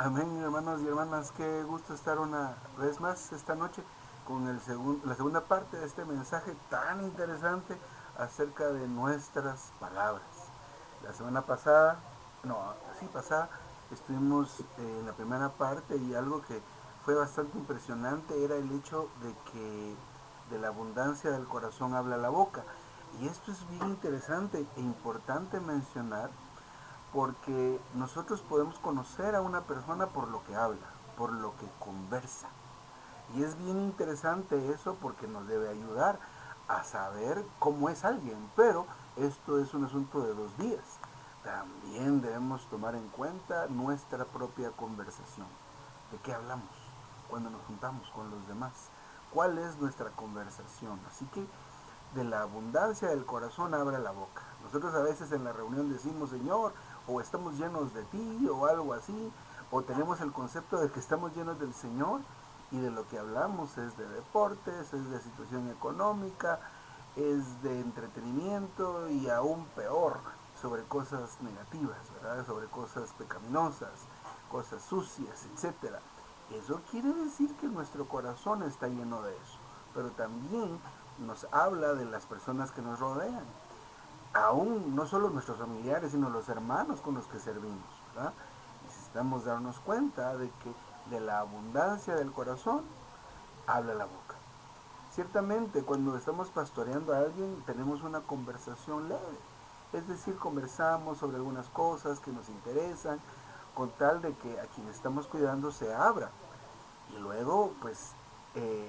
Amén, hermanos y hermanas, qué gusto estar una vez más esta noche con la segunda parte de este mensaje tan interesante acerca de nuestras palabras. La semana pasada, no, sí, pasada, estuvimos en la primera parte y algo que fue bastante impresionante era el hecho de que de la abundancia del corazón habla la boca. Y esto es bien interesante e importante mencionar porque nosotros podemos conocer a una persona por lo que habla, por lo que conversa. Y es bien interesante eso porque nos debe ayudar a saber cómo es alguien, pero esto es un asunto de dos vías. También debemos tomar en cuenta nuestra propia conversación. ¿De qué hablamos cuando nos juntamos con los demás? ¿Cuál es nuestra conversación? Así que de la abundancia del corazón abre la boca. Nosotros a veces en la reunión decimos Señor, o estamos llenos de ti, o algo así, o tenemos el concepto de que estamos llenos del Señor, y de lo que hablamos es de deportes, es de situación económica, es de entretenimiento y aún peor, sobre cosas negativas, ¿verdad? Sobre cosas pecaminosas, cosas sucias, etcétera. Eso quiere decir que nuestro corazón está lleno de eso, pero también nos habla de las personas que nos rodean, aún no solo nuestros familiares, sino los hermanos con los que servimos, ¿verdad? Necesitamos darnos cuenta de que de la abundancia del corazón habla la boca. Ciertamente, cuando estamos pastoreando a alguien, tenemos una conversación leve, es decir, conversamos sobre algunas cosas que nos interesan, con tal de que a quien estamos cuidando se abra. Y luego, pues,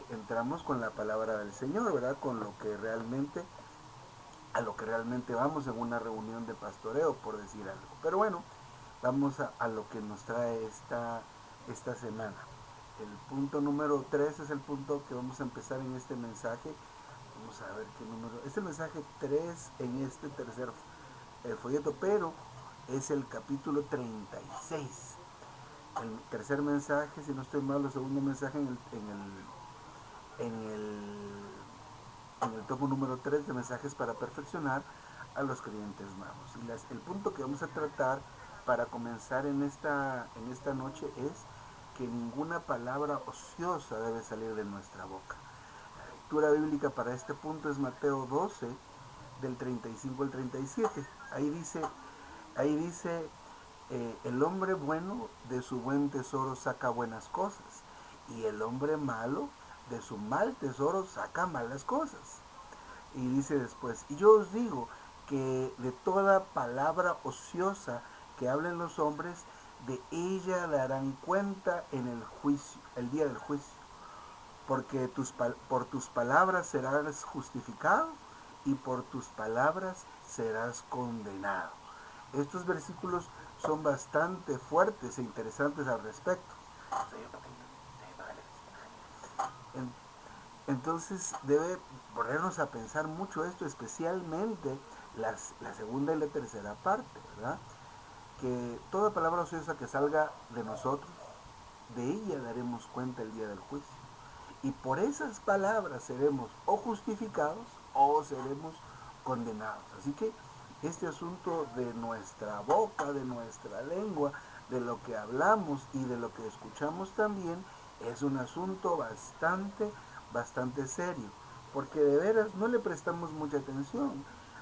entramos con la palabra del Señor, ¿verdad? Con lo que realmente a lo que realmente vamos en una reunión de pastoreo, por decir algo. Pero bueno, vamos a lo que nos trae esta semana. El punto número 3 es el punto que vamos a empezar en este mensaje. Vamos a ver qué número. Es el mensaje 3 en este tercer folleto, pero es el capítulo 36. El tercer mensaje, si no estoy mal, el segundo mensaje en el en el tomo número 3 de mensajes para perfeccionar a los creyentes nuevos. Y el punto que vamos a tratar para comenzar en esta noche es que ninguna palabra ociosa debe salir de nuestra boca. La lectura bíblica para este punto es Mateo 12, del 35 al 37. Ahí dice el hombre bueno de su buen tesoro saca buenas cosas y el hombre malo de su mal tesoro saca malas cosas. Y dice después, y yo os digo que de toda palabra ociosa que hablen los hombres, de ella darán cuenta en el juicio, el día del juicio. Porque por tus palabras serás justificado y por tus palabras serás condenado. Estos versículos son bastante fuertes e interesantes al respecto. Entonces debe ponernos a pensar mucho esto, especialmente la segunda y la tercera parte, ¿verdad? Que toda palabra ociosa que salga de nosotros, de ella daremos cuenta el día del juicio. Y por esas palabras seremos o justificados o seremos condenados. Así que este asunto de nuestra boca, de nuestra lengua, de lo que hablamos y de lo que escuchamos también es un asunto bastante serio, porque de veras no le prestamos mucha atención.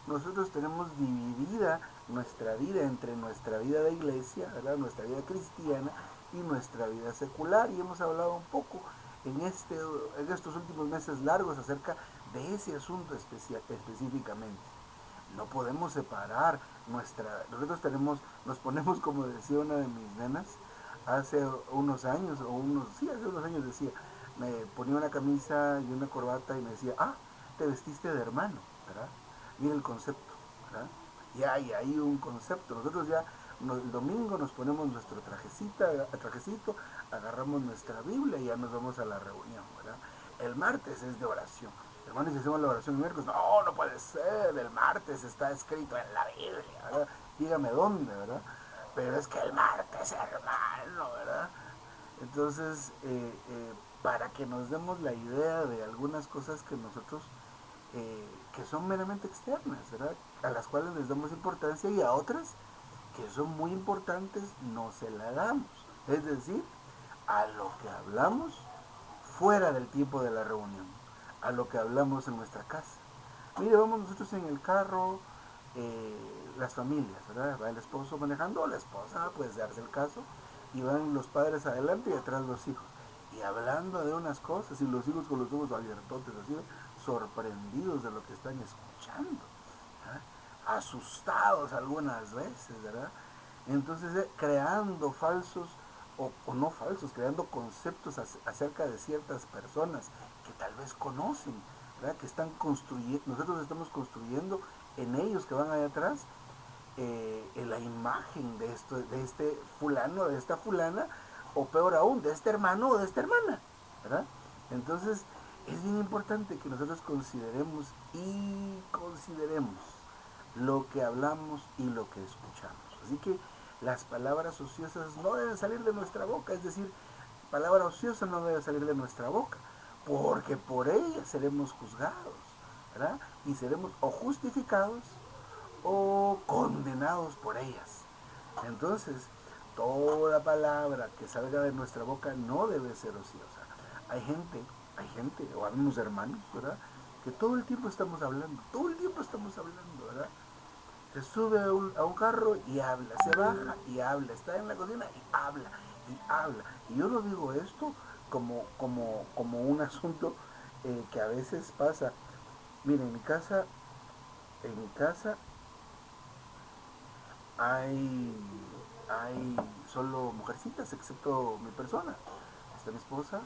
Nosotros tenemos dividida nuestra vida entre nuestra vida de iglesia, ¿verdad? Nuestra vida cristiana y nuestra vida secular, y hemos hablado un poco en estos últimos meses largos acerca de ese asunto específicamente. No podemos separar nosotros nos ponemos, como decía una de mis nenas, hace unos años, hace unos años decía, me ponía una camisa y una corbata y me decía, te vestiste de hermano, ¿verdad? Mira el concepto, ¿verdad? Ya hay un concepto. Nosotros ya el domingo nos ponemos nuestro trajecito, agarramos nuestra Biblia y ya nos vamos a la reunión, ¿verdad? El martes es de oración. Hermanos, si hacemos la oración el miércoles, no puede ser, el martes está escrito en la Biblia, ¿verdad? Dígame dónde, ¿verdad? Pero es que el martes, hermano, ¿verdad? Entonces, para que nos demos la idea de algunas cosas que nosotros, que son meramente externas, ¿verdad? A las cuales les damos importancia y a otras que son muy importantes no se la damos. Es decir, a lo que hablamos fuera del tiempo de la reunión, a lo que hablamos en nuestra casa. Mire, vamos nosotros en el carro, las familias, ¿verdad? Va el esposo manejando, o la esposa, pues darse el caso, y van los padres adelante y atrás los hijos. Y hablando de unas cosas, y los hijos con los ojos abiertotes, así, sorprendidos de lo que están escuchando, ¿verdad? Asustados algunas veces, ¿verdad? Entonces, creando falsos o no falsos, creando conceptos acerca de ciertas personas que tal vez conocen, ¿verdad? Que están construyendo, nosotros estamos construyendo en ellos que van allá atrás en la imagen de este fulano, de esta fulana, o peor aún, de este hermano o de esta hermana, ¿verdad? Entonces, es bien importante que nosotros consideremos lo que hablamos y lo que escuchamos. Así que las palabras ociosas no deben salir de nuestra boca, es decir, palabra ociosa no debe salir de nuestra boca, porque por ella seremos juzgados, ¿verdad? Y seremos o justificados o condenados por ellas. Entonces, toda palabra que salga de nuestra boca no debe ser ociosa. Hay gente, o algunos hermanos, ¿verdad? Que todo el tiempo estamos hablando, ¿verdad? Se sube a un carro y habla, se baja y habla, está en la cocina y habla, y habla. Y yo no digo esto como un asunto que a veces pasa. Mira, en mi casa hay, hay solo mujercitas, excepto mi persona. Está mi esposa,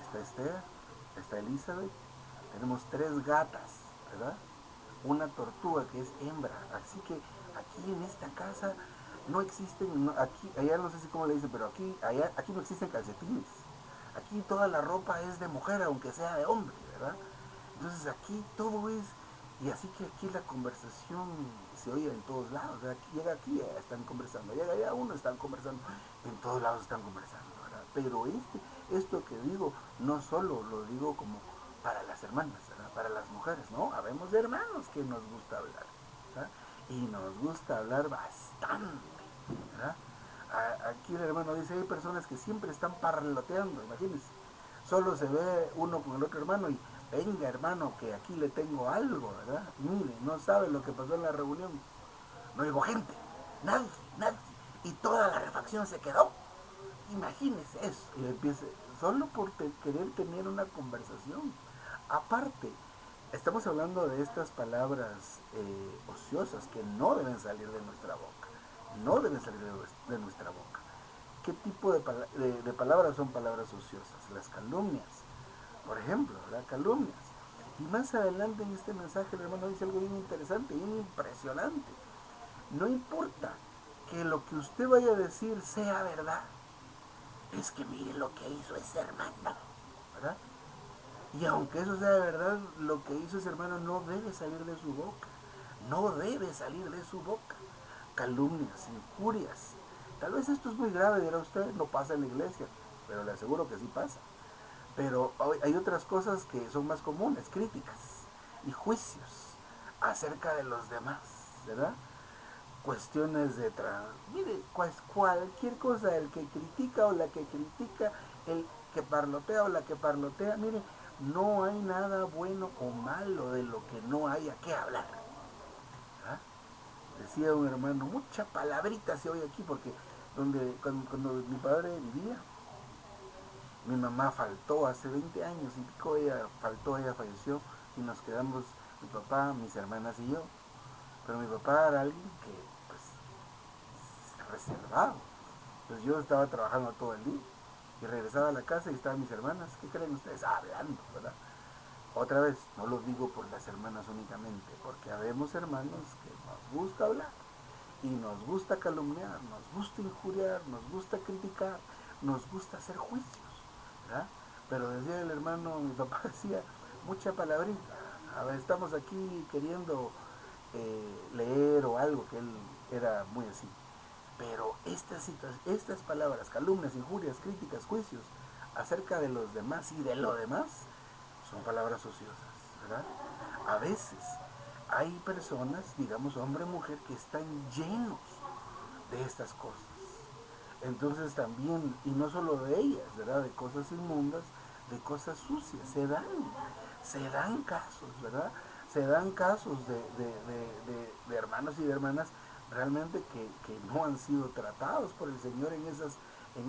está Esther, está Elizabeth, tenemos 3 gatas, ¿verdad? Una tortuga que es hembra. Así que aquí en esta casa no existen, aquí, allá no sé si cómo le dicen, pero aquí no existen calcetines. Aquí toda la ropa es de mujer, aunque sea de hombre, ¿verdad? Entonces aquí todo es, y así que aquí la conversación se oye en todos lados, ¿verdad? Llega aquí, están conversando, llega allá uno, están conversando, en todos lados están conversando, ¿verdad? Pero esto que digo, no solo lo digo como para las hermanas, ¿verdad? Para las mujeres, ¿no? Habemos hermanos que nos gusta hablar, ¿verdad? Y nos gusta hablar bastante, ¿verdad? Aquí el hermano dice, hay personas que siempre están parloteando, imagínense. Solo se ve uno con el otro hermano y venga hermano que aquí le tengo algo, ¿verdad? Mire, no sabe lo que pasó en la reunión. No digo gente, nadie, nadie. Y toda la refacción se quedó. Imagínese eso. Y empieza, solo por querer tener una conversación. Aparte, estamos hablando de estas palabras ociosas que no deben salir de nuestra boca. No deben salir de nuestra boca. ¿Qué tipo de palabras son palabras ociosas? Las calumnias, por ejemplo, ¿verdad? Calumnias. Y más adelante en este mensaje el hermano dice algo bien interesante, bien impresionante. No importa que lo que usted vaya a decir sea verdad, es que mire lo que hizo ese hermano, ¿verdad? Y aunque eso sea verdad, lo que hizo ese hermano no debe salir de su boca. No debe salir de su boca. Calumnias, injurias. Tal vez esto es muy grave, dirá usted, no pasa en la iglesia, pero le aseguro que sí pasa. Pero hay otras cosas que son más comunes, críticas y juicios acerca de los demás, ¿verdad? Cuestiones de mire, cualquier cosa, el que critica o la que critica, el que parlotea o la que parlotea, mire, no hay nada bueno o malo de lo que no haya que hablar, ¿verdad? Decía un hermano, mucha palabrita se oye aquí porque cuando mi padre vivía, mi mamá faltó hace 20 años y pico, ella faltó, ella falleció y nos quedamos mi papá, mis hermanas y yo. Pero mi papá era alguien que, pues, reservado. Entonces yo estaba trabajando todo el día y regresaba a la casa y estaban mis hermanas. ¿Qué creen ustedes? Hablando, ¿verdad? Otra vez, no lo digo por las hermanas únicamente, porque habemos hermanos que nos gusta hablar y nos gusta calumniar, nos gusta injuriar, nos gusta criticar, nos gusta hacer juicios, ¿verdad? Pero decía el hermano, mi papá decía, mucha palabrita. A ver, estamos aquí queriendo leer o algo, que él era muy así. Pero estas palabras, calumnias, injurias, críticas, juicios acerca de los demás y de lo demás, son palabras ociosas, ¿verdad? A veces hay personas, digamos hombre o mujer, que están llenos de estas cosas. Entonces también, y no solo de ellas, ¿verdad? De cosas inmundas, de cosas sucias, se dan casos, ¿verdad? Se dan casos de hermanos y de hermanas realmente que no han sido tratados por el Señor en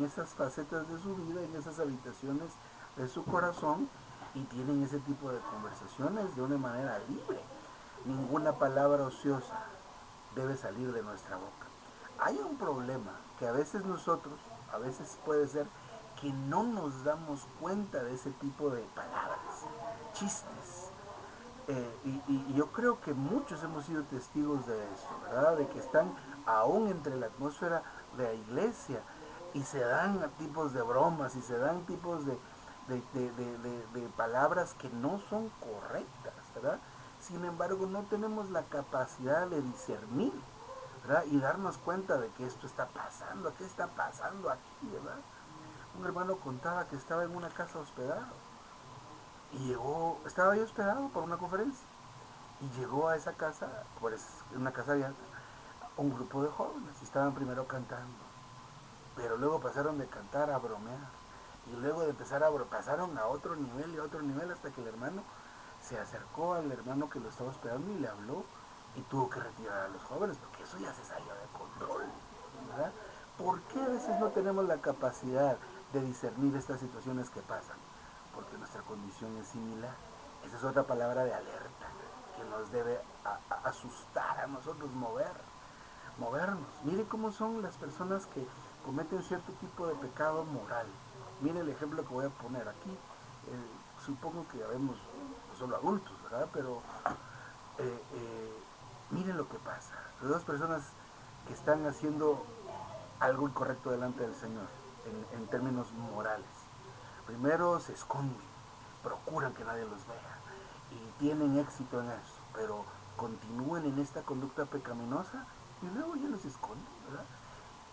esas facetas de su vida, en esas habitaciones de su corazón, y tienen ese tipo de conversaciones de una manera libre. Ninguna palabra ociosa debe salir de nuestra boca. Hay un problema que a veces nosotros, a veces puede ser que no nos damos cuenta de ese tipo de palabras, chistes. Y yo creo que muchos hemos sido testigos de eso, ¿verdad? De que están aún entre la atmósfera de la iglesia y se dan tipos de bromas y se dan tipos de palabras que no son correctas, ¿verdad? Sin embargo, no tenemos la capacidad de discernir, ¿verdad? Y darnos cuenta de que esto está pasando, ¿qué está pasando aquí, ¿verdad? Un hermano contaba que estaba en una casa hospedado y llegó, estaba ahí hospedado por una conferencia y llegó a esa casa, pues una casa abierta, un grupo de jóvenes y estaban primero cantando, pero luego pasaron de cantar a bromear y luego de empezar a pasaron a otro nivel y a otro nivel hasta que el hermano se acercó al hermano que lo estaba hospedando y le habló y tuvo que retirar a los jóvenes porque eso ya se salió de control, ¿verdad? ¿Por qué a veces no tenemos la capacidad de discernir estas situaciones que pasan? Porque nuestra condición es similar. Esa es otra palabra de alerta que nos debe asustar a nosotros, movernos. Mire cómo son las personas que cometen cierto tipo de pecado moral. Mire el ejemplo que voy a poner aquí. Supongo que ya vemos solo adultos, ¿verdad? Pero miren lo que pasa. Las dos personas que están haciendo algo incorrecto delante del Señor, en términos morales. Primero se esconden, procuran que nadie los vea y tienen éxito en eso, pero continúan en esta conducta pecaminosa y luego ya los esconden, ¿verdad?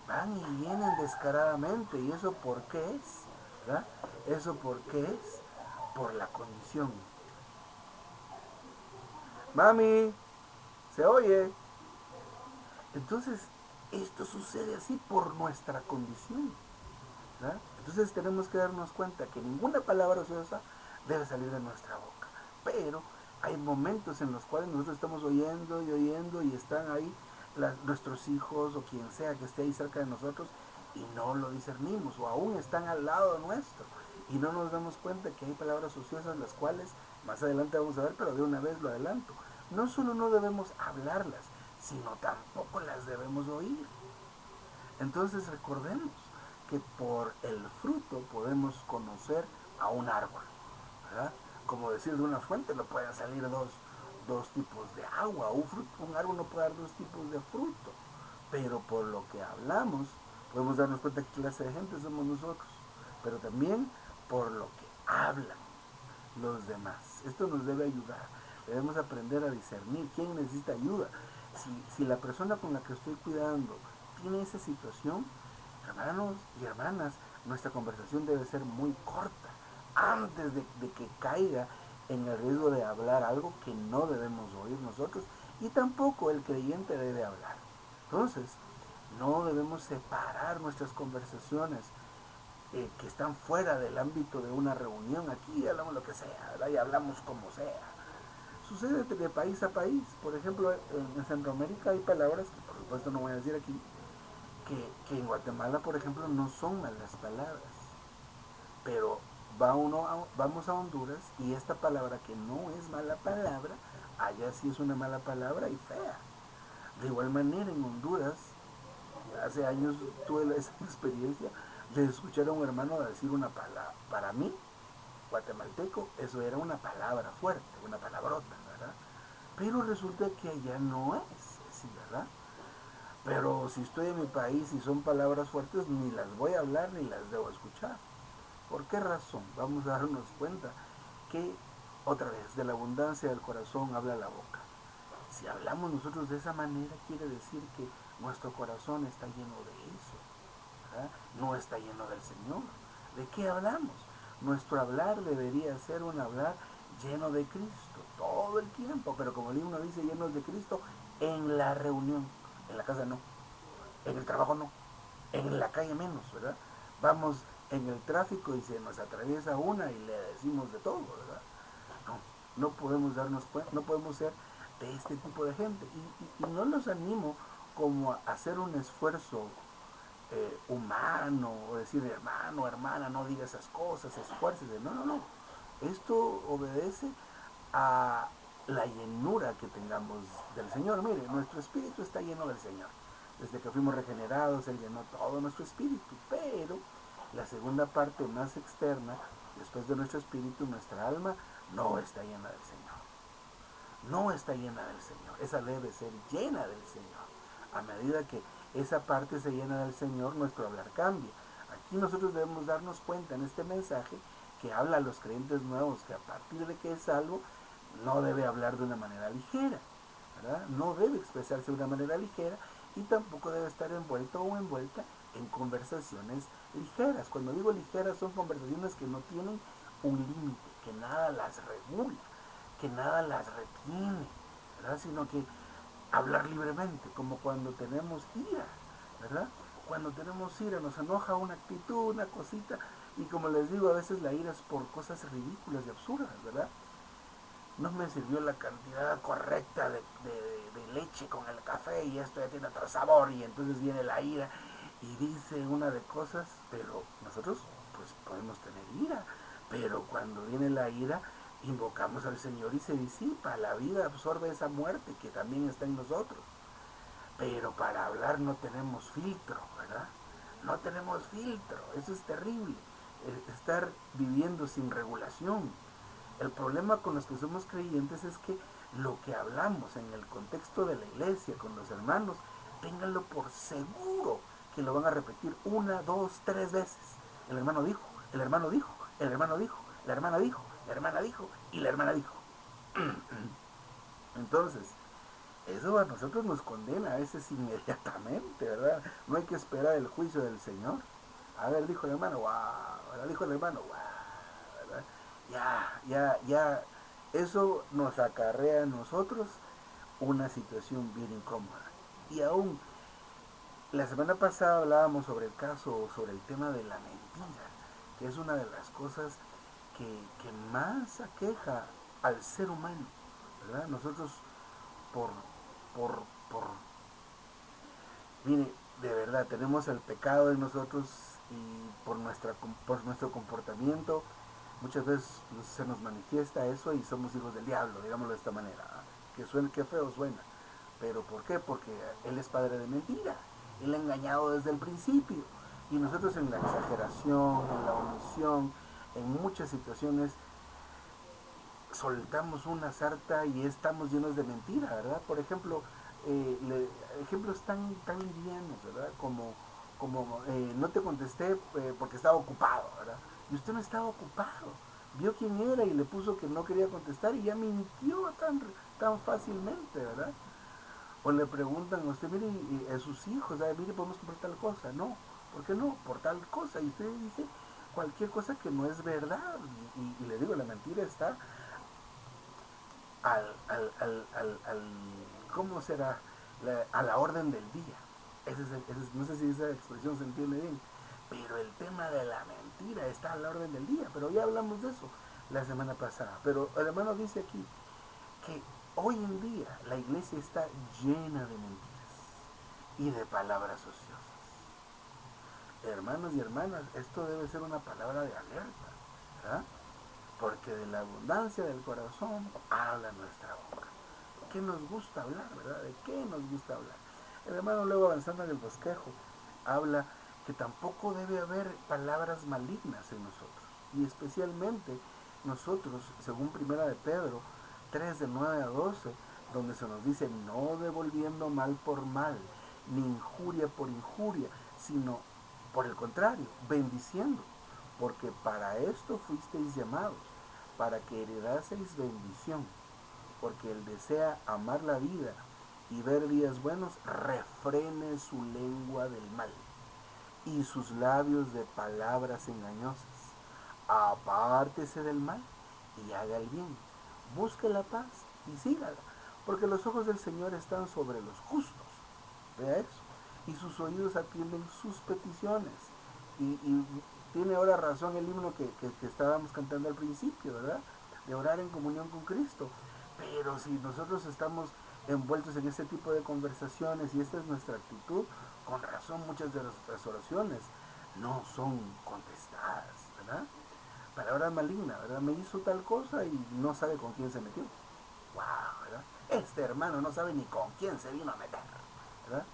Van y vienen descaradamente. ¿Y eso por qué es? ¿Verdad? ¿Eso por qué es? Por la condición. Mami, se oye. Entonces, esto sucede así por nuestra condición, ¿verdad? Entonces tenemos que darnos cuenta que ninguna palabra ociosa debe salir de nuestra boca. Pero hay momentos en los cuales nosotros estamos oyendo y están ahí nuestros hijos o quien sea que esté ahí cerca de nosotros y no lo discernimos o aún están al lado nuestro y no nos damos cuenta que hay palabras ociosas las cuales más adelante vamos a ver, pero de una vez lo adelanto. No solo no debemos hablarlas, sino tampoco las debemos oír. Entonces recordemos que por el fruto podemos conocer a un árbol, ¿verdad? Como decir, de una fuente no pueden salir dos tipos de agua, un árbol no puede dar dos tipos de fruto, pero por lo que hablamos podemos darnos cuenta qué clase de gente somos nosotros, pero también por lo que hablan los demás. Esto nos debe ayudar. Debemos aprender a discernir quién necesita ayuda. Si la persona con la que estoy cuidando tiene esa situación, hermanos y hermanas, nuestra conversación debe ser muy corta antes de que caiga en el riesgo de hablar algo que no debemos oír nosotros y tampoco el creyente debe hablar. Entonces, no debemos separar nuestras conversaciones que están fuera del ámbito de una reunión. Aquí hablamos lo que sea, ¿verdad? Y hablamos como sea. Sucede de país a país. Por ejemplo, en Centroamérica hay palabras que por supuesto no voy a decir aquí, que en Guatemala, por ejemplo, no son malas palabras. Pero vamos a Honduras y esta palabra que no es mala palabra, allá sí es una mala palabra y fea. De igual manera en Honduras, hace años tuve esa experiencia de escuchar a un hermano decir una palabra. Para mí, guatemalteco, eso era una palabra fuerte, una palabrota, ¿verdad? Pero resulta que allá no es así, ¿verdad? Pero si estoy en mi país y son palabras fuertes, ni las voy a hablar ni las debo escuchar. ¿Por qué razón? Vamos a darnos cuenta que, otra vez, de la abundancia del corazón habla la boca. Si hablamos nosotros de esa manera, quiere decir que nuestro corazón está lleno de eso, ¿verdad? No está lleno del Señor. ¿De qué hablamos? Nuestro hablar debería ser un hablar lleno de Cristo, todo el tiempo, pero como el himno dice, llenos de Cristo en la reunión, en la casa no, en el trabajo no, en la calle menos, ¿verdad? Vamos en el tráfico y se nos atraviesa una y le decimos de todo, ¿verdad? No, no podemos darnos cuenta, no podemos ser de este tipo de gente. Y no los animo como a hacer un esfuerzo humano, o decir, hermano, hermana, no diga esas cosas, esfuércese. No, no, no. Esto obedece a la llenura que tengamos del Señor. Mire, nuestro espíritu está lleno del Señor. Desde que fuimos regenerados, Él llenó todo nuestro espíritu. Pero la segunda parte más externa, después de nuestro espíritu, nuestra alma, no está llena del Señor. No está llena del Señor. Esa debe ser llena del Señor. A medida que esa parte se llena del Señor, nuestro hablar cambia. Aquí nosotros debemos darnos cuenta en este mensaje que habla a los creyentes nuevos que a partir de que es salvo, no debe hablar de una manera ligera, ¿verdad? No debe expresarse de una manera ligera y tampoco debe estar envuelto o envuelta en conversaciones ligeras. Cuando digo ligeras son conversaciones que no tienen un límite, que nada las regula, que nada las retiene, ¿verdad? Sino que hablar libremente, como cuando tenemos ira, ¿verdad? Cuando tenemos ira nos enoja una actitud, una cosita, y como les digo, a veces la ira es por cosas ridículas y absurdas, ¿verdad? No me sirvió la cantidad correcta de leche con el café y esto ya tiene otro sabor y entonces viene la ira y dice una de cosas, pero nosotros pues podemos tener ira, pero cuando viene la ira invocamos al Señor y se disipa, la vida absorbe esa muerte que también está en nosotros, pero para hablar no tenemos filtro, ¿verdad? No tenemos filtro, eso es terrible, estar viviendo sin regulación. El problema con los que somos creyentes es que lo que hablamos en el contexto de la iglesia, con los hermanos, ténganlo por seguro que lo van a repetir una, dos, tres veces. El hermano dijo, el hermano dijo, el hermano dijo, la hermana dijo, la hermana dijo y la hermana dijo. Entonces, eso a nosotros nos condena a veces inmediatamente, ¿verdad? No hay que esperar el juicio del Señor. A ver, dijo el hermano, wow, ¿verdad? Dijo el hermano, wow, ¿verdad? Ya, eso nos acarrea a nosotros una situación bien incómoda. Y aún, la semana pasada hablábamos sobre el caso, sobre el tema de la mentira, que es una de las cosas que más aqueja al ser humano, ¿verdad? Nosotros por, por, por, mire, de verdad, tenemos el pecado en nosotros y por nuestro comportamiento muchas veces se nos manifiesta eso y somos hijos del diablo, digámoslo de esta manera. Que suena, que feo suena. ¿Pero por qué? Porque él es padre de mentira. Él ha engañado desde el principio. Y nosotros en la exageración, en la omisión, en muchas situaciones soltamos una sarta y estamos llenos de mentira, ¿verdad? Por ejemplo, ejemplos tan livianos, ¿verdad? Como no te contesté porque estaba ocupado, ¿verdad? Y usted no estaba ocupado. Vio quién era y le puso que no quería contestar y ya mintió tan fácilmente, ¿verdad? O le preguntan a usted, mire, a sus hijos, ¿verdad? Mire, podemos comprar tal cosa. No, ¿por qué no? Por tal cosa. Y usted dice cualquier cosa que no es verdad. Y le digo, la mentira está al ¿cómo será? A la orden del día. No sé si esa expresión se entiende bien, pero el tema de la mentira está a la orden del día, pero ya hablamos de eso la semana pasada. Pero el hermano dice aquí que hoy en día la iglesia está llena de mentiras y de palabras ociosas. Hermanos y hermanas, esto debe ser una palabra de alerta, ¿verdad? Porque de la abundancia del corazón habla nuestra boca. ¿Qué nos gusta hablar, verdad? ¿De qué nos gusta hablar? El hermano luego avanzando en el bosquejo habla que tampoco debe haber palabras malignas en nosotros. Y especialmente nosotros, según Primera de Pedro 3 de 9 a 12, donde se nos dice no devolviendo mal por mal, ni injuria por injuria, sino por el contrario, bendiciendo, porque para esto fuisteis llamados, para que heredaseis bendición, porque el desea amar la vida y ver días buenos, refrene su lengua del mal y sus labios de palabras engañosas. Apártese del mal y haga el bien. Busque la paz y sígala, porque los ojos del Señor están sobre los justos. Vea eso. y sus oídos atienden sus peticiones. Y tiene ahora razón el himno que estábamos cantando al principio, ¿verdad? De orar en comunión con Cristo. Pero si nosotros estamos envueltos en este tipo de conversaciones y esta es nuestra actitud, con razón muchas de nuestras oraciones no son contestadas, ¿verdad? Palabra maligna, ¿verdad? Me hizo tal cosa y no sabe con quién se metió. ¡Wow! ¿Verdad? Este hermano no sabe ni con quién se vino a meter, ¿verdad?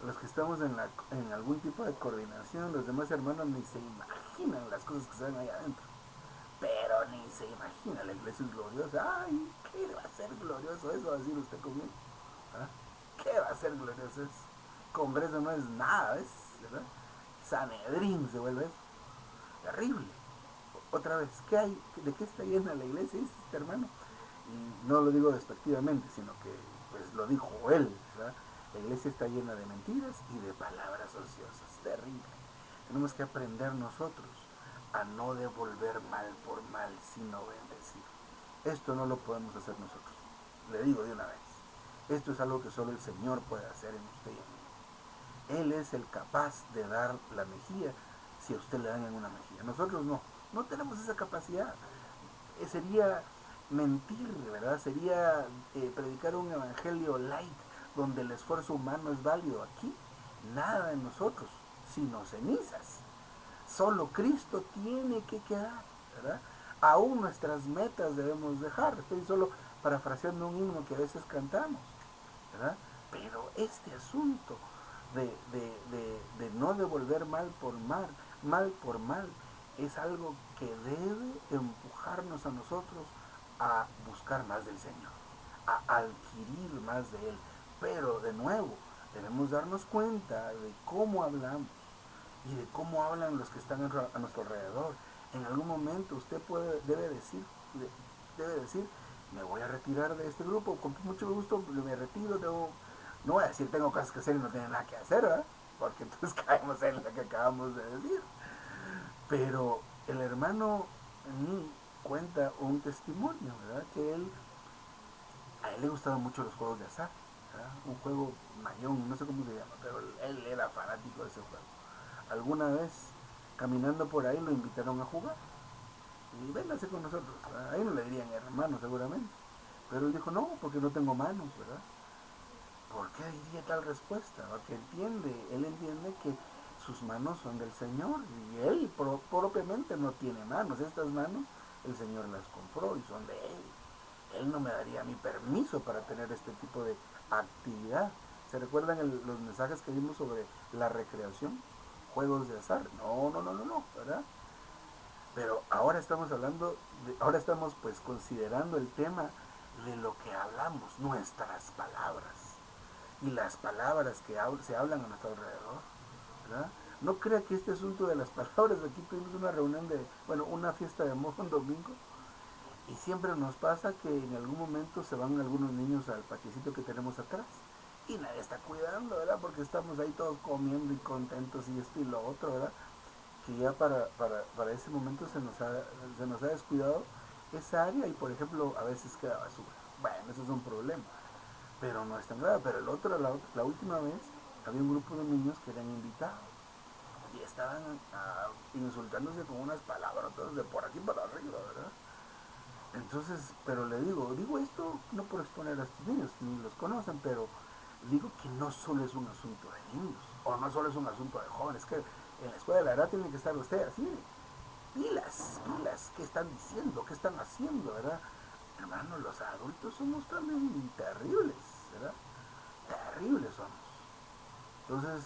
Los que estamos en algún tipo de coordinación, los demás hermanos ni se imaginan las cosas que se ven ahí adentro. Pero ni se imagina, la iglesia es gloriosa. Ay, ¿qué va a ser glorioso eso? Va a decir usted conmigo. ¿Ah? ¿Qué va a ser glorioso eso? Congreso no es nada, ¿ves? ¿Verdad? Sanedrín se vuelve eso. Terrible. Otra vez, ¿qué hay? ¿De qué está llena la iglesia? Este hermano. Y no lo digo despectivamente, sino que pues lo dijo él, ¿verdad? La iglesia está llena de mentiras y de palabras ociosas. Terrible. Tenemos que aprender nosotros a no devolver mal por mal, sino bendecir. Esto no lo podemos hacer nosotros. Le digo de una vez. Esto es algo que solo el Señor puede hacer en usted y en mí. Él es el capaz de dar la mejilla si a usted le dan en una mejilla. Nosotros no. No tenemos esa capacidad. Sería mentir, ¿verdad? Sería predicar un evangelio light donde el esfuerzo humano es válido. Aquí nada de nosotros, sino cenizas. Solo Cristo tiene que quedar, ¿verdad? Aún nuestras metas debemos dejar. Estoy solo parafraseando un himno que a veces cantamos, ¿verdad? Pero este asunto de no devolver mal por mal, es algo que debe empujarnos a nosotros a buscar más del Señor, a adquirir más de Él. Pero de nuevo, debemos darnos cuenta de cómo hablamos y de cómo hablan los que están a nuestro alrededor. En algún momento usted debe decir, me voy a retirar de este grupo, con mucho gusto me retiro, no voy a decir tengo cosas que hacer y no tiene nada que hacer, ¿verdad? Porque entonces caemos en lo que acabamos de decir. Pero el hermano Ni cuenta un testimonio, ¿verdad? A él le gustaban mucho los juegos de azar, ¿verdad? Un juego mayón, no sé cómo se llama, pero él era fanático de ese juego. Alguna vez, caminando por ahí, lo invitaron a jugar. Y véngase con nosotros. ¿Verdad? Ahí no le dirían hermano, seguramente. Pero él dijo, no, porque no tengo manos, ¿verdad? ¿Por qué diría tal respuesta? Porque él entiende que sus manos son del Señor y él propiamente no tiene manos. Estas manos el Señor las compró y son de él. Él no me daría mi permiso para tener este tipo de actividad. ¿Se recuerdan los mensajes que vimos sobre la recreación? Juegos de azar. No, ¿verdad? Pero ahora estamos ahora estamos pues considerando el tema de lo que hablamos, nuestras palabras y las palabras que se hablan a nuestro alrededor, ¿verdad? No crea que este asunto de las palabras, aquí tuvimos una reunión una fiesta de moda un domingo, y siempre nos pasa que en algún momento se van algunos niños al patiecito que tenemos atrás, y nadie está cuidando, ¿verdad? Porque estamos ahí todos comiendo y contentos y esto y lo otro, ¿verdad? Que ya para ese momento se nos ha descuidado esa área y por ejemplo a veces queda basura. Bueno, eso es un problema, pero no es tan grave. Pero la última vez había un grupo de niños que eran invitados y estaban insultándose con unas palabras de por aquí para arriba, ¿verdad? Entonces, pero digo esto no por exponer a estos niños, ni los conocen, pero digo que no solo es un asunto de niños, o no solo es un asunto de jóvenes, que en la escuela de la edad tiene que estar usted así, pilas, ¿qué están diciendo? ¿Qué están haciendo, verdad? Hermanos, los adultos somos también terribles, ¿verdad? Terribles somos. Entonces,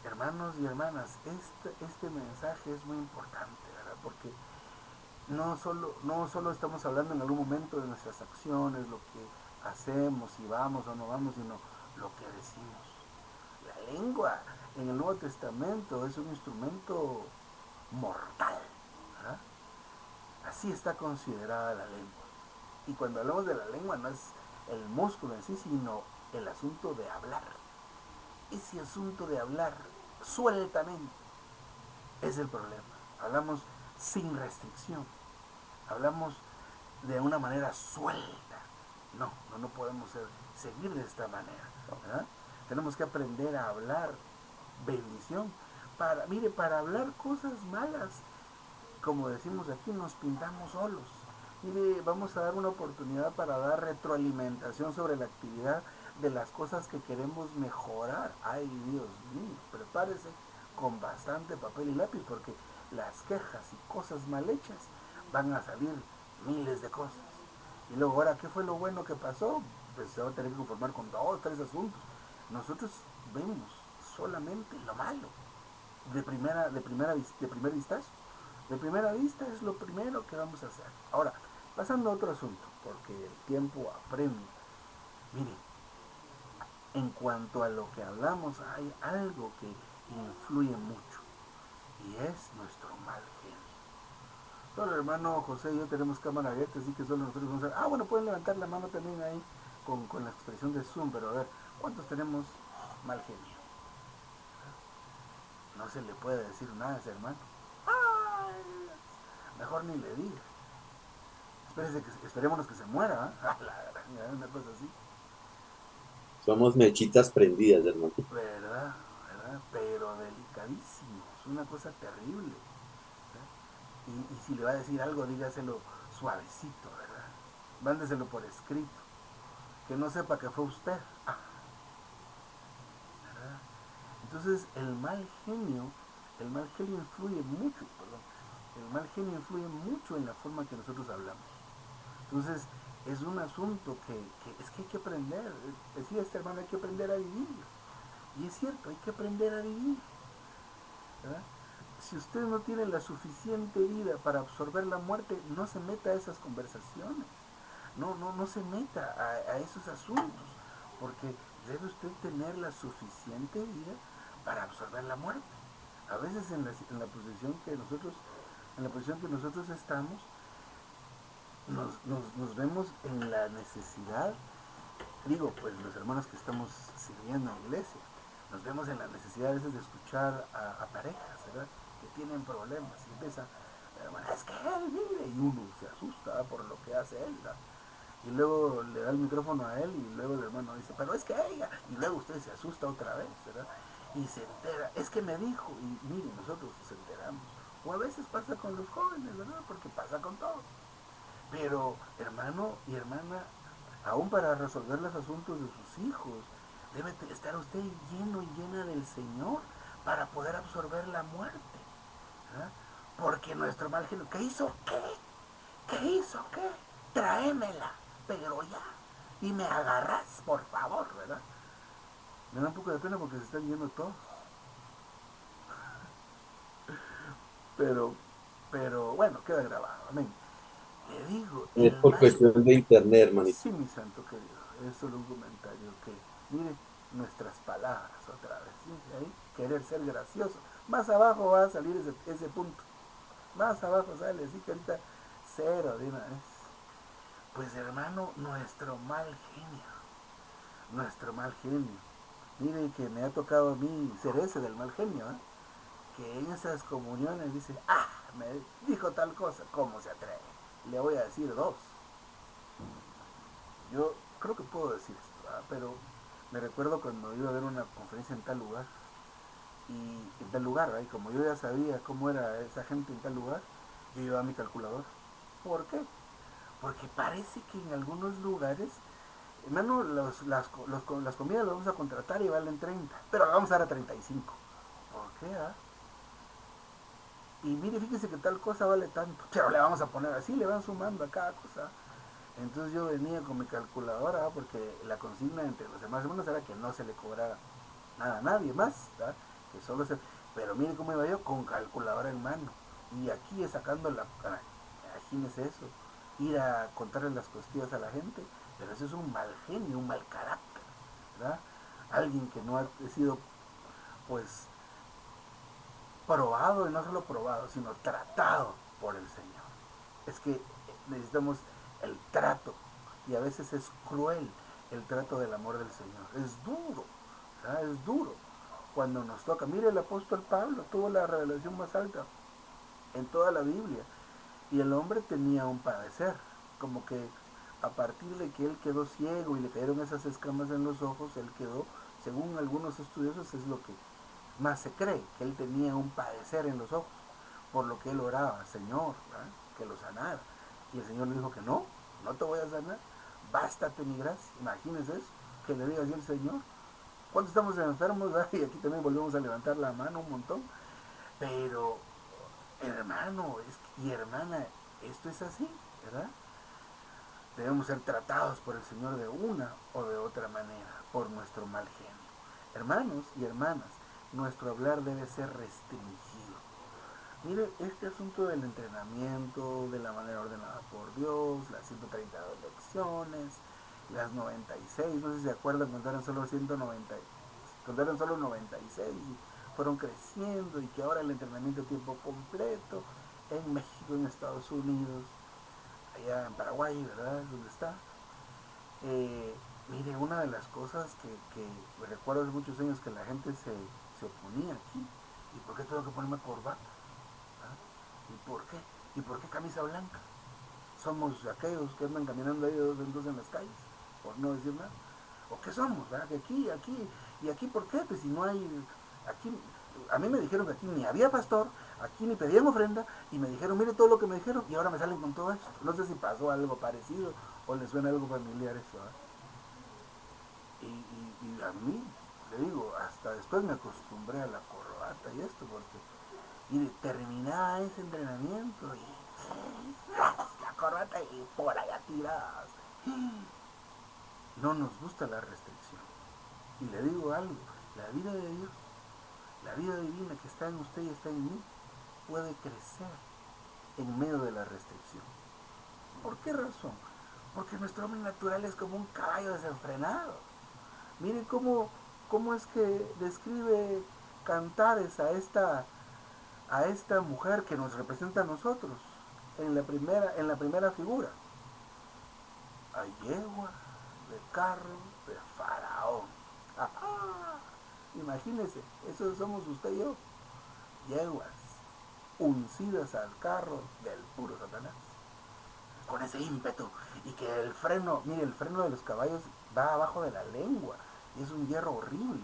hermanos y hermanas, este mensaje es muy importante, ¿verdad? Porque no solo estamos hablando en algún momento de nuestras acciones, lo que hacemos, si vamos o no vamos, sino lo que decimos. La lengua en el Nuevo Testamento es un instrumento mortal, ¿verdad? Así está considerada la lengua. Y cuando hablamos de la lengua no es el músculo en sí, sino el asunto de hablar. Ese asunto de hablar sueltamente es el problema. Hablamos sin restricción. Hablamos de una manera suelta. No podemos seguir de esta manera, ¿verdad? Tenemos que aprender a hablar bendición. Para hablar cosas malas, como decimos aquí, nos pintamos solos. Mire, vamos a dar una oportunidad para dar retroalimentación sobre la actividad de las cosas que queremos mejorar. Ay, Dios mío, prepárese con bastante papel y lápiz porque las quejas y cosas mal hechas van a salir miles de cosas. Y luego, ahora, ¿qué fue lo bueno que pasó? Pues se va a tener que conformar con dos, tres asuntos. Nosotros vemos solamente lo malo de primer vistazo. De primera vista es lo primero que vamos a hacer. Ahora, pasando a otro asunto, porque el tiempo apremia. Mire, en cuanto a lo que hablamos, hay algo que influye mucho y es nuestro mal genio. Solo el hermano José y yo tenemos cámara abierta, así que solo nosotros vamos a ver. Ah, bueno, pueden levantar la mano también ahí con la expresión de Zoom, pero a ver, ¿cuántos tenemos mal genio? No se le puede decir nada a ese hermano. Ay, mejor ni le diga. Esperémonos que se muera, ¿eh? Una cosa así. Somos mechitas prendidas, hermano. ¿Verdad? ¿Verdad? Pero delicadísimo. Es una cosa terrible. Y si le va a decir algo, dígaselo suavecito, ¿verdad? Mándeselo por escrito. Que no sepa que fue usted. ¿Verdad? Entonces, el mal genio influye mucho, perdón. El mal genio influye mucho en la forma que nosotros hablamos. Entonces, es un asunto que es que hay que aprender. Decía este hermano, hay que aprender a vivir. Y es cierto, hay que aprender a vivir. ¿Verdad? Si usted no tiene la suficiente vida para absorber la muerte, no se meta a esas conversaciones. No se meta a esos asuntos. Porque debe usted tener la suficiente vida para absorber la muerte. A veces en la posición que nosotros estamos, nos vemos en la necesidad, digo, pues los hermanos que estamos sirviendo en la iglesia, nos vemos en la necesidad a veces de escuchar a parejas, ¿verdad? Que tienen problemas y empieza, bueno, es que él, mire, y uno se asusta por lo que hace él, ¿verdad? Y luego le da el micrófono a él y luego el hermano dice, pero es que ella, y luego usted se asusta otra vez, ¿verdad? Y se entera, es que me dijo, y mire, nosotros nos enteramos. O a veces pasa con los jóvenes, ¿verdad? Porque pasa con todos. Pero, hermano y hermana, aún para resolver los asuntos de sus hijos, debe estar usted lleno y llena del Señor para poder absorber la muerte. ¿Verdad? Porque nuestro mal genio, ¿qué hizo qué? ¿Qué hizo qué? Tráemela, pero ya. Y me agarras, por favor, ¿verdad? Me da un poco de pena porque se están yendo todos. Pero, pero bueno, queda grabado. Amén. Le digo, Es el por mal. cuestión de internet, hermanito. Sí, mi santo querido, es solo un comentario que, mire, nuestras palabras otra vez, ¿sí? Ahí, querer ser gracioso. Más abajo va a salir ese punto. Más abajo sale, así que ahorita cero de una vez. Pues hermano, nuestro mal genio. Mire que me ha tocado a mí ser ese del mal genio, ¿eh? Que en esas comuniones dice, me dijo tal cosa, ¿cómo se atreve? Le voy a decir dos. Yo creo que puedo decir esto, ¿verdad? Pero me recuerdo cuando iba a ver una conferencia en tal lugar, y en tal lugar, ¿verdad? Y como yo ya sabía cómo era esa gente en tal lugar, yo llevaba mi calculador. ¿Por qué? Porque parece que en algunos lugares, hermano, las comidas las vamos a contratar y valen 30, pero las vamos a dar a 35. ¿Por qué? Y mire, fíjese que tal cosa vale tanto, pero le vamos a poner así, le van sumando a cada cosa. Entonces yo venía con mi calculadora, porque la consigna entre los demás hermanos era que no se le cobrara nada a nadie más, ¿verdad? Que solo se... Pero mire cómo iba yo con calculadora en mano. Y aquí sacando la... Imagínese eso. Ir a contarle las costillas a la gente. Pero eso es un mal genio, un mal carácter, ¿verdad? Alguien que no ha sido, pues, probado, y no solo probado, sino tratado por el Señor. Es que necesitamos el trato, y a veces es cruel el trato del amor del Señor. Es duro, ¿verdad? Es duro cuando nos toca. Mire, el apóstol Pablo tuvo la revelación más alta en toda la Biblia, y el hombre tenía un padecer, como que a partir de que él quedó ciego y le cayeron esas escamas en los ojos, él quedó según algunos estudiosos es lo que más se cree, que él tenía un padecer en los ojos, por lo que él oraba, Señor, ¿verdad?, que lo sanara. Y el Señor le dijo que no, no te voy a sanar, bástate mi gracia. Imagínense eso, que le diga así el Señor. Cuando estamos enfermos, ¿verdad?, y aquí también volvemos a levantar la mano un montón, pero hermano y hermana, esto es así, ¿verdad? Debemos ser tratados por el Señor de una o de otra manera, por nuestro mal genio. Hermanos y hermanas, nuestro hablar debe ser restringido. Mire, este asunto del entrenamiento, de la manera ordenada por Dios, las 132 lecciones, las 96, no sé si se acuerdan cuando eran solo 190, cuando eran solo 96 y fueron creciendo, y que ahora el entrenamiento a tiempo completo en México, en Estados Unidos, allá en Paraguay, ¿verdad?, donde está. Mire, una de las cosas que recuerdo hace muchos años que la gente se oponía aquí. ¿Y por qué tengo que ponerme corbata? ¿Ah? ¿Y por qué? ¿Y por qué camisa blanca? Somos aquellos que andan caminando ahí de dos en dos en las calles, por no decir nada. ¿O qué somos? ¿Verdad? Que aquí, y aquí ¿por qué? Pues si no hay, aquí, a mí me dijeron que aquí ni había pastor, aquí ni pedían ofrenda, y me dijeron, mire todo lo que me dijeron, y ahora me salen con todo esto. No sé si pasó algo parecido, o les suena algo familiar eso, ¿verdad? Y a mí, le digo, hasta después me acostumbré a la corbata y esto, porque y terminaba ese entrenamiento y la corbata y por allá tiradas. No nos gusta la restricción. Y le digo algo, la vida de Dios, la vida divina que está en usted y está en mí, puede crecer en medio de la restricción. ¿Por qué razón? Porque nuestro hombre natural es como un caballo desenfrenado. Miren cómo es que describe Cantares a esta mujer que nos representa a nosotros en la primera figura. A yegua de carro de Faraón. ¡Ajá! Imagínense, eso somos usted y yo, yeguas uncidas al carro del puro Satanás, con ese ímpetu, y que el freno, mire, el freno de los caballos va abajo de la lengua, y es un hierro horrible,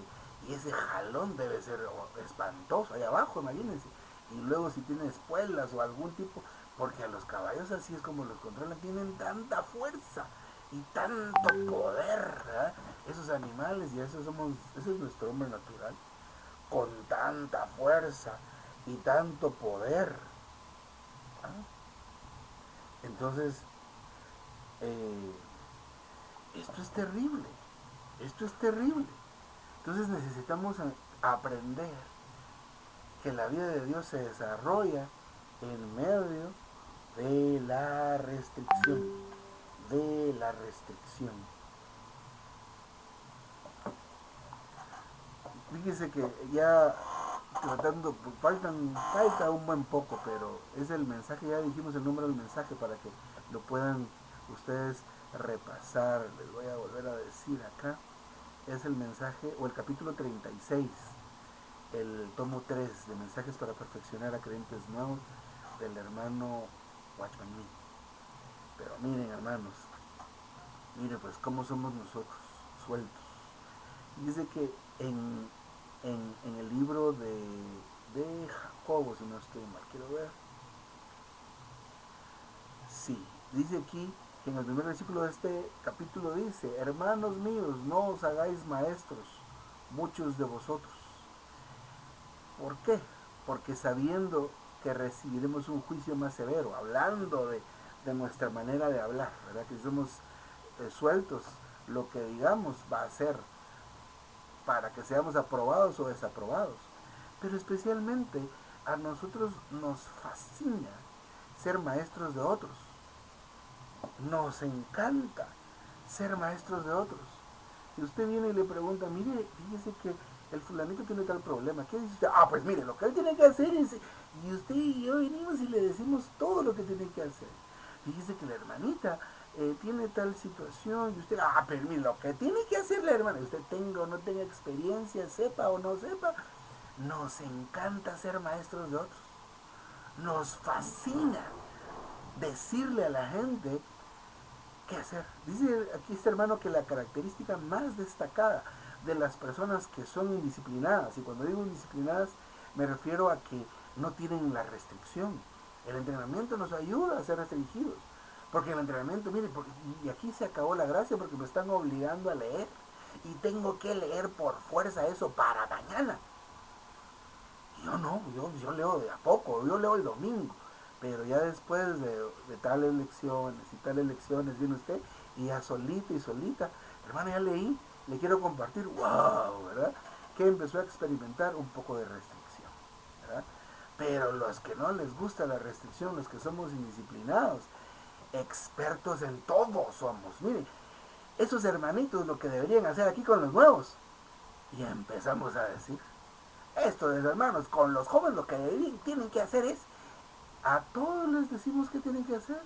y ese jalón debe ser espantoso ahí abajo, imagínense. Y luego si tiene espuelas o algún tipo, porque a los caballos así es como los controlan, tienen tanta fuerza y tanto poder, ¿verdad? Esos animales, y eso somos, ese es nuestro hombre natural, con tanta fuerza y tanto poder, ¿ah? Entonces, eh, esto es terrible, esto es terrible. Entonces necesitamos aprender que la vida de Dios se desarrolla en medio de la restricción, de la restricción. Fíjese que ya tratando, falta un buen poco, pero es el mensaje, ya dijimos el número del mensaje para que lo puedan ustedes repasar. Les voy a volver a decir acá, es el mensaje, o el capítulo 36, el tomo 3 de Mensajes para Perfeccionar a Creyentes Nuevos, del hermano Watchman Nee. Pero miren, hermanos, miren pues cómo somos nosotros, sueltos. Dice que en el libro de Jacobo, si no estoy mal, quiero ver. Sí, dice aquí que en el primer versículo de este capítulo dice: hermanos míos, no os hagáis maestros muchos de vosotros. ¿Por qué? Porque sabiendo que recibiremos un juicio más severo, hablando de nuestra manera de hablar, ¿verdad? Que somos sueltos, lo que digamos va a ser para que seamos aprobados o desaprobados. Pero especialmente a nosotros nos fascina ser maestros de otros. Nos encanta ser maestros de otros. Si usted viene y le pregunta, mire, fíjese que el fulanito tiene tal problema, ¿qué dice usted? Ah, pues mire, lo que él tiene que hacer es... Y usted y yo venimos y le decimos todo lo que tiene que hacer. Fíjese que la hermanita tiene tal situación y usted, ah, pero mire, lo que tiene que hacer la hermana, usted tenga o no tenga experiencia, sepa o no sepa, nos encanta ser maestros de otros. Nos fascina decirle a la gente qué hacer. Dice aquí este hermano que la característica más destacada de las personas que son indisciplinadas. Y cuando digo indisciplinadas, me refiero a que no tienen la restricción. El entrenamiento nos ayuda a ser restringidos. Porque el entrenamiento, mire, y aquí se acabó la gracia porque me están obligando a leer. Y tengo que leer por fuerza eso para mañana. Y yo no, yo leo de a poco, yo leo el domingo. Pero ya después de tales lecciones y tales lecciones viene usted y ya solita y solita, hermano, ya leí, le quiero compartir, wow, ¿verdad? Que empezó a experimentar un poco de restricción, ¿verdad? Pero los que no les gusta la restricción, los que somos indisciplinados, expertos en todo somos. Miren, esos hermanitos lo que deberían hacer aquí con los nuevos. Y empezamos a decir, esto de hermanos, con los jóvenes lo que tienen que hacer es, a todos les decimos que tienen que hacer.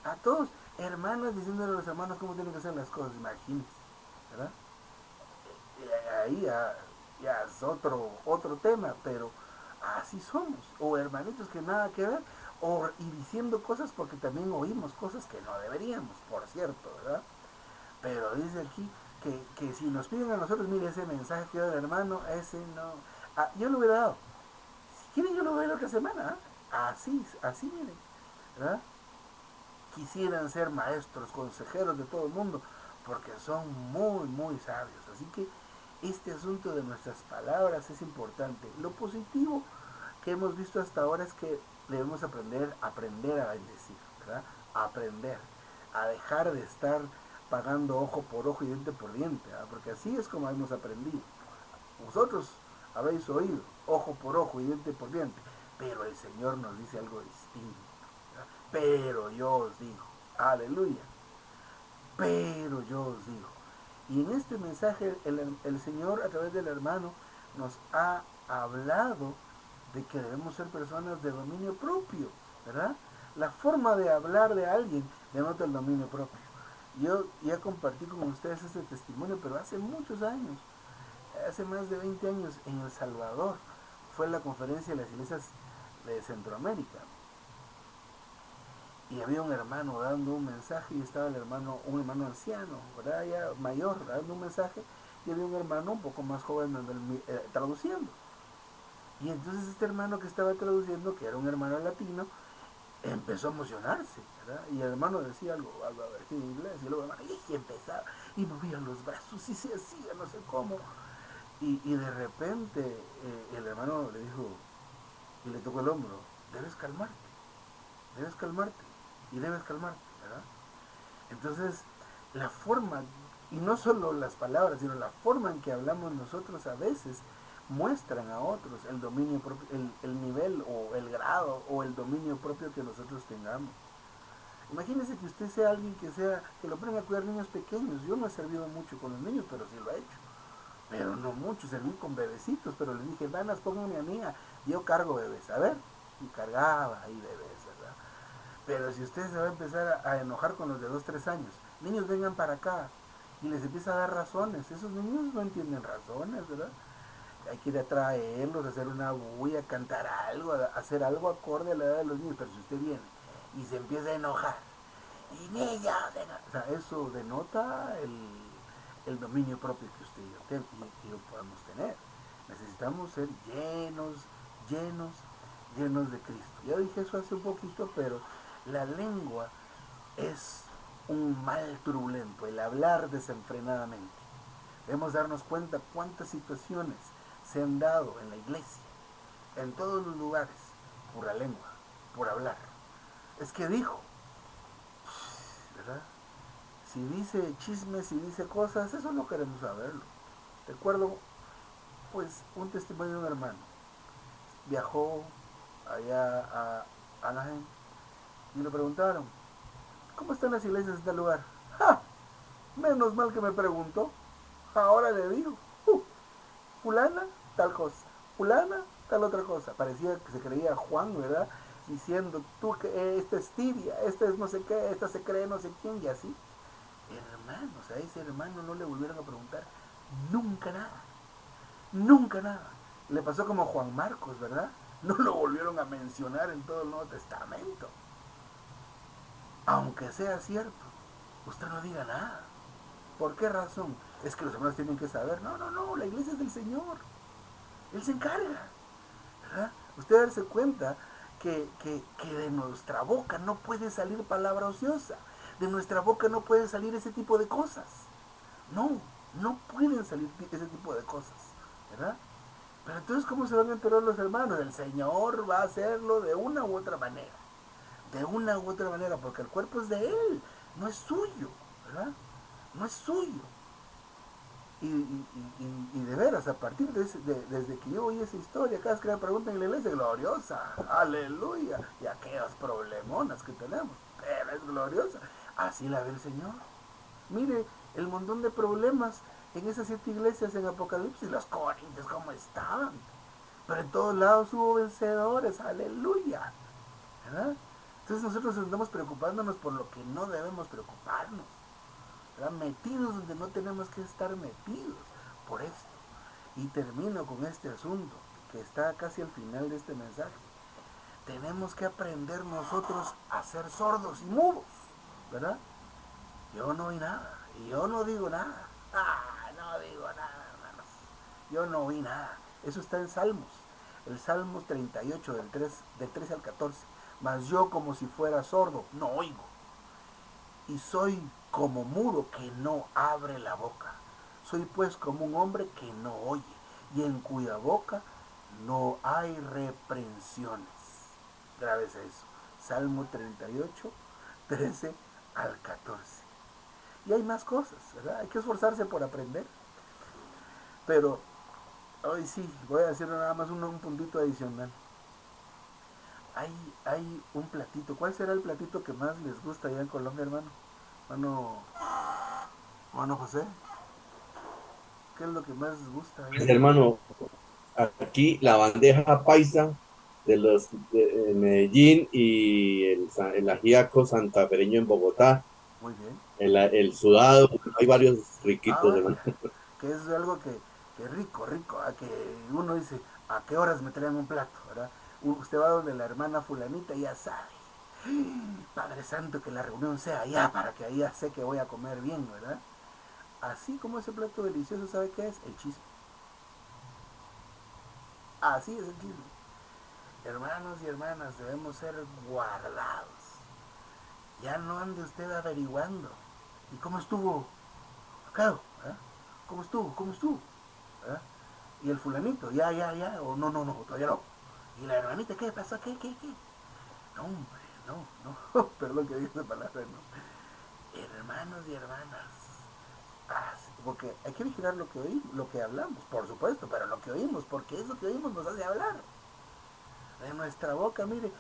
A todos, hermanas diciéndole a los hermanos cómo tienen que hacer las cosas, imagínense, ¿verdad? Ahí ya es otro tema, pero así somos. O hermanitos que nada que ver, y diciendo cosas porque también oímos cosas que no deberíamos, por cierto, ¿verdad? Pero dice aquí que si nos piden a nosotros, mire ese mensaje que dio el hermano, ese no. Yo lo hubiera dado. Si quieren, yo lo doy la otra semana. Así miren, ¿verdad? Quisieran ser maestros, consejeros de todo el mundo, porque son muy, muy sabios. Así que este asunto de nuestras palabras es importante. Lo positivo que hemos visto hasta ahora es que debemos aprender a bendecir, ¿verdad? Aprender a dejar de estar pagando ojo por ojo y diente por diente, ¿verdad? Porque así es como hemos aprendido. Vosotros habéis oído ojo por ojo y diente por diente, pero el Señor nos dice algo distinto. ¿Verdad? Pero yo os digo, aleluya, pero yo os digo. Y en este mensaje el Señor a través del hermano nos ha hablado de que debemos ser personas de dominio propio, ¿verdad? La forma de hablar de alguien denota el dominio propio. Yo ya compartí con ustedes este testimonio, pero hace muchos años, hace más de 20 años, en El Salvador, fue la conferencia de las iglesias de Centroamérica. Y había un hermano dando un mensaje y estaba un hermano anciano, ¿verdad? Ya mayor, dando un mensaje, y había un hermano un poco más joven traduciendo. Y entonces este hermano que estaba traduciendo, que era un hermano latino, empezó a emocionarse, ¿verdad? Y el hermano decía algo así en inglés, y luego el hermano y empezaba, y movía los brazos y se hacía, no sé cómo. Y de repente el hermano le dijo, y le tocó el hombro, debes calmarte, y debes calmarte, ¿verdad? Entonces, la forma, y no solo las palabras, sino la forma en que hablamos nosotros a veces muestran a otros el dominio propio, el nivel o el grado o el dominio propio que nosotros tengamos. Imagínese que usted sea alguien que lo pongan a cuidar niños pequeños. Yo no he servido mucho con los niños, pero sí lo he hecho. Pero no mucho, serví con bebecitos, pero les dije, danas, pónganme a mí, yo cargo bebés, a ver, y cargaba ahí bebés, ¿verdad? Pero si usted se va a empezar a enojar con los de 2, 3 años, niños vengan para acá, y les empieza a dar razones, esos niños no entienden razones, ¿verdad? Hay que ir a traerlos, hacer una bulla, cantar algo, hacer algo acorde a la edad de los niños, pero si usted viene y se empieza a enojar, y niños, o sea, eso denota el dominio propio que usted y yo podemos tener. Necesitamos ser llenos de Cristo. Ya dije eso hace un poquito, pero la lengua es un mal turbulento, el hablar desenfrenadamente. Debemos darnos cuenta cuántas situaciones se han dado en la iglesia, en todos los lugares, por la lengua, por hablar. Es que dijo, ¿verdad? Si dice chismes, si dice cosas, eso no queremos saberlo. Recuerdo, pues, un testimonio de un hermano. Viajó allá a Anaheim y le preguntaron, ¿cómo están las iglesias en tal lugar? ¡Ja! Menos mal que me preguntó. Ahora le digo, fulana, tal cosa, fulana, tal otra cosa. Parecía que se creía Juan, ¿verdad? Diciendo, tú que esta es tibia, esta es no sé qué, esta se cree no sé quién, y así. Hermanos, a ese hermano no le volvieron a preguntar nunca nada, nunca nada. Le pasó como a Juan Marcos, ¿verdad? No lo volvieron a mencionar en todo el Nuevo Testamento. Aunque sea cierto, usted no diga nada. ¿Por qué razón? es que los hermanos tienen que saber. No, no, no, la iglesia es del Señor. Él se encarga, ¿verdad? Usted darse cuenta que de nuestra boca no puede salir palabra ociosa. De nuestra boca no puede salir ese tipo de cosas. No, no pueden salir ese tipo de cosas, ¿verdad? Pero entonces, ¿cómo se van a enterar los hermanos? El Señor va a hacerlo de una u otra manera. De una u otra manera, porque el cuerpo es de Él, no es suyo, ¿verdad? No es suyo. Y de veras, a partir desde que yo oí esa historia, cada vez que me preguntan en la iglesia, gloriosa, aleluya, y aquellas problemonas que tenemos, pero es gloriosa. Así la ve el Señor. Mire, el montón de problemas en esas 7 iglesias en Apocalipsis, los corintios, ¿cómo estaban? Pero en todos lados hubo vencedores, aleluya, ¿verdad? Entonces nosotros andamos preocupándonos por lo que no debemos preocuparnos, ¿verdad? Metidos donde no tenemos que estar metidos por esto. Y termino con este asunto, que está casi al final de este mensaje. Tenemos que aprender nosotros a ser sordos y mudos, ¿verdad? Yo no oí nada, y yo no digo nada. No digo nada, hermanos. Yo no oí nada. Eso está en Salmos. El Salmos 38, del 13 al 14. Mas yo como si fuera sordo, no oigo. Y soy como mudo que no abre la boca. Soy pues como un hombre que no oye, y en cuya boca no hay reprensiones. Grábese eso. Salmo 38, 13 al 14. Y hay más cosas, ¿verdad? Hay que esforzarse por aprender. Pero hoy sí, voy a decir nada más un puntito adicional. Hay un platito. ¿Cuál será el platito que más les gusta allá en Colombia, hermano? Hermano José, ¿qué es lo que más les gusta allá? Hermano, aquí la bandeja paisa de los de Medellín y el ajiaco santafereño en Bogotá, Muy bien. el sudado, hay varios riquitos, hermano. Vaya, que es algo que rico, rico, que uno dice, ¿a qué horas me traen un plato, verdad? Usted va donde la hermana fulanita y ya sabe. Padre Santo, que la reunión sea allá para que allá sé que voy a comer bien, ¿verdad? Así como ese plato delicioso, ¿sabe qué es? El chisme. Así es el chisme. Hermanos y hermanas, debemos ser guardados. Ya no ande usted averiguando. ¿Y cómo estuvo? Acá, ¿eh? ¿Cómo estuvo? ¿Cómo estuvo? ¿Eh? Y el fulanito, ya, o no, no, no, todavía no. Y la hermanita, ¿qué pasó? ¿Qué? No, hombre, no, perdón que diga esa palabra, no. Hermanos y hermanas, porque hay que vigilar lo que oímos, lo que hablamos, por supuesto, pero lo que oímos, porque eso que oímos nos hace hablar. De nuestra boca, mire,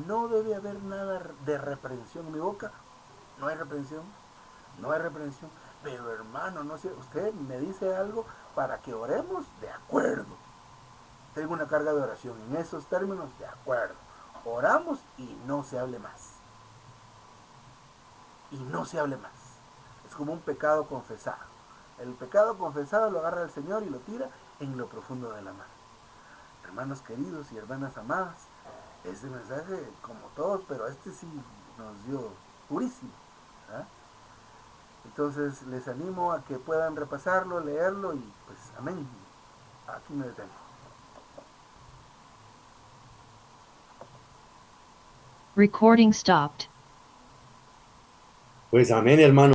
no debe haber nada de reprensión en mi boca, no hay reprensión, no hay reprensión, pero hermano, no sé, usted me dice algo para que oremos, de acuerdo. Tengo una carga de oración en esos términos, de acuerdo. Oramos y no se hable más. Y no se hable más. Es como un pecado confesado. El pecado confesado lo agarra el Señor y lo tira en lo profundo de la mar. Hermanos queridos y hermanas amadas, este mensaje, como todos, pero este sí nos dio purísimo. ¿Ah? Entonces les animo a que puedan repasarlo, leerlo y pues amén. Aquí me detengo. Recording stopped. Pues amén, hermano.